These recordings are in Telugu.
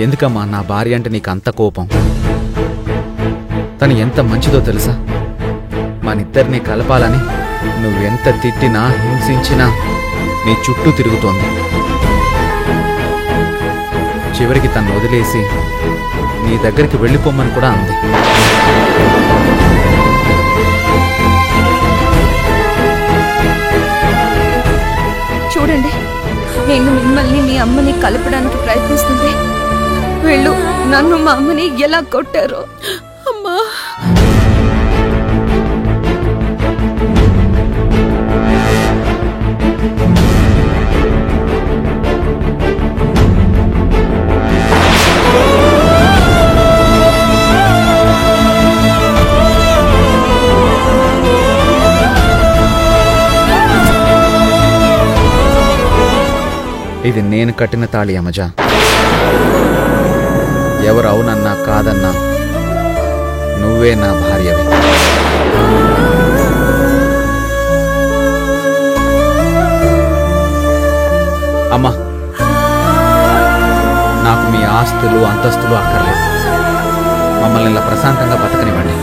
ఎందుకమ్మా నా భార్య అంటే నీకు అంత కోపం? తను ఎంత మంచిదో తెలుసా? మనిద్దరినీ కలపాలని నువ్వెంత తిట్టినా హింసించినా నీ చుట్టూ తిరుగుతోంది. చివరికి తను వదిలేసి నీ దగ్గరికి వెళ్ళిపోమ్మని కూడా అంది. చూడండి, నేను మిమ్మల్ని మీ అమ్మని కలపడానికి ప్రయత్నిస్తుంది. వీళ్ళు నన్ను మా అమ్మని ఎలా కొట్టారో. అమ్మా, ఇది నేను కట్టిన తాళి అమజ. ఎవరు అవునన్నా కాదన్నా నువ్వే నా భార్యవి. అమ్మా, నాకు మీ ఆస్తులు అంతస్తులు అక్కర్లేదు. మమ్మల్ని ఇలా ప్రశాంతంగా బతకనివ్వండి.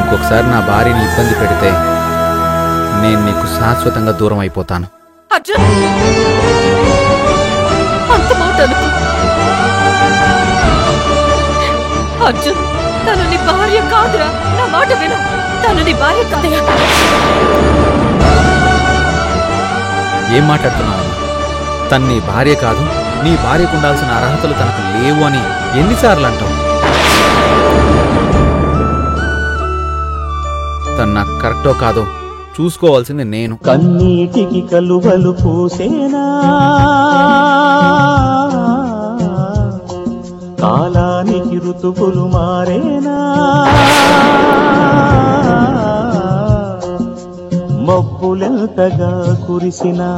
ఇంకొకసారి నా భార్యని ఇబ్బంది పెడితే నేను నీకు శాశ్వతంగా దూరం అయిపోతాను. అర్జున్, అంత మాట అనుకో. అర్జున్, తను నీ భార్య కాదురా. నా మాట విను, తను నీ భార్య కాదయా. ఏం మాట్లాడుతున్నావు? తను నీ భార్య కాదు, నీ భార్యకు ఉండాల్సిన అర్హతలు తనకు లేవు అని ఎన్నిసార్లు అంటావు? తను నాకు కరెక్టో కాదో చూసుకోవాల్సింది నేను. కన్నీటికి కలువలు పూసేనా, కాలానికి ఋతువులు మారేనా, మబ్బులెంతగా కురిసినా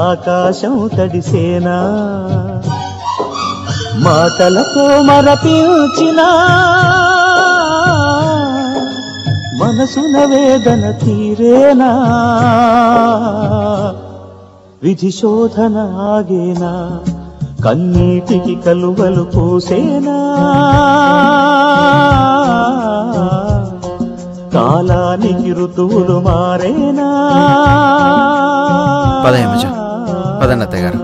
ఆకాశం తడిసేనా, మాటలతో మరపించినా మనసున వేదన తీరేనా, విధి శోధన ఆగేనా, కన్నీటికి కలువలు పూసేనా, కాలానికి ఋతువులు మారేనా. పదయమజ, పదన్నత్తయ్య గారు.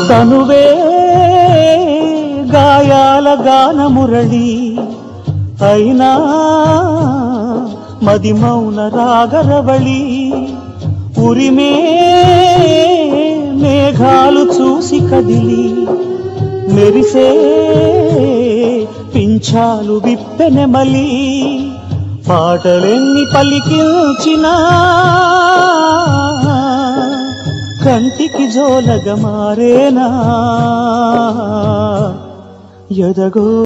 తనువే గాయాల గాన మురళి అయినా మది మౌన రాగరవళి, ఉరిమే మేఘాలు చూసి కదిలి మెరిసే పింఛాలు విప్పెనెమలి, పాటలెన్ని పలికించినా కంటికి జోలగ మారేనా, ఎదగో